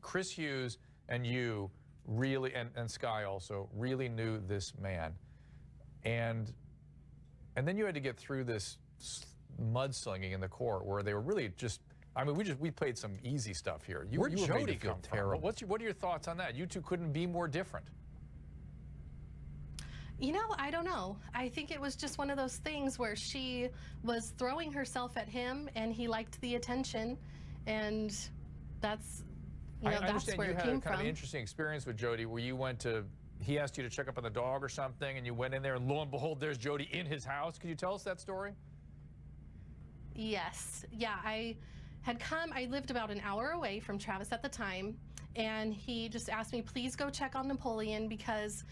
Chris Hughes and you really, and Sky also, really knew this man. And then you had to get through this mudslinging in the court where they were really just, I mean, we played some easy stuff here. Where'd Jodi come from? Terrible. What are your thoughts on that? You two couldn't be more different. You know, I don't know. I think it was just one of those things where she was throwing herself at him and he liked the attention, and that's, you know, that's where it came from. I understand you had kind of an interesting experience with Jodi where you went to, he asked you to check up on the dog or something, and you went in there and lo and behold, there's Jodi in his house. Could you tell us that story? Yes. Yeah, I lived about an hour away from Travis at the time, and he just asked me, please go check on Napoleon because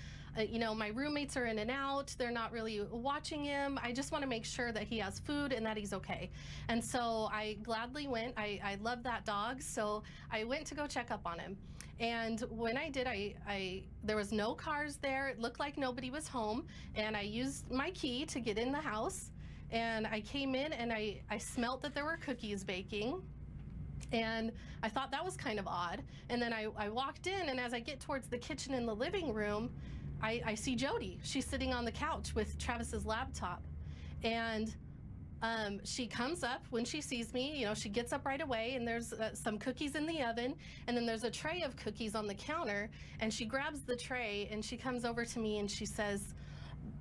you know, my roommates are in and out. They're not really watching him. I just want to make sure that he has food and that he's okay. And so I gladly went. I love that dog, so I went to go check up on him. And when I did, there was no cars there. It looked like nobody was home, and I used my key to get in the house. And I came in and I smelt that there were cookies baking. And I thought that was kind of odd. And then I walked in, and as I get towards the kitchen and the living room, I see Jodi. She's sitting on the couch with Travis's laptop. And she comes up when she sees me. You know, she gets up right away, and there's some cookies in the oven, and then there's a tray of cookies on the counter, and she grabs the tray, and she comes over to me, and she says,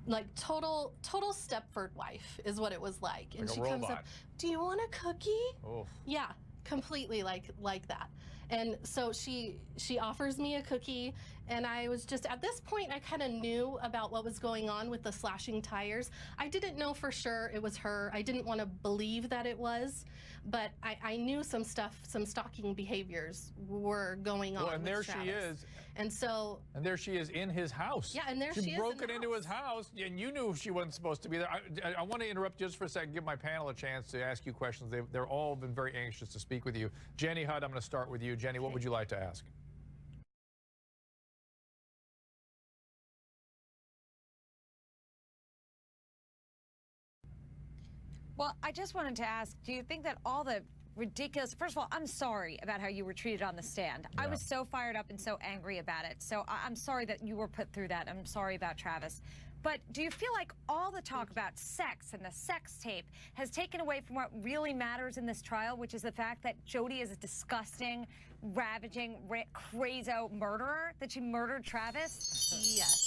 like, total Stepford wife is what it was like. And she comes up, do you want a cookie? Oof. Yeah, completely like that. And so she offers me a cookie, and I was just, at this point, I kind of knew about what was going on with the slashing tires. I didn't know for sure it was her. I didn't want to believe that it was, but I knew some stuff, some stalking behaviors were going on. Well, and there she is. And so. And there she is in his house. Yeah, and there she is. She broke it into his house, and you knew she wasn't supposed to be there. I want to interrupt just for a second, give my panel a chance to ask you questions. They're all been very anxious to speak with you. Jenny Hutt, I'm going to start with you. Jenny, what would you like to ask? Well, I just wanted to ask, do you think that all the ridiculous, first of all, I'm sorry about how you were treated on the stand. Yeah. I was so fired up and so angry about it. So I'm sorry that you were put through that. I'm sorry about Travis. But do you feel like all the talk about sex and the sex tape has taken away from what really matters in this trial, which is the fact that Jodi is a disgusting, ravaging, crazo murderer, that she murdered Travis? Yes.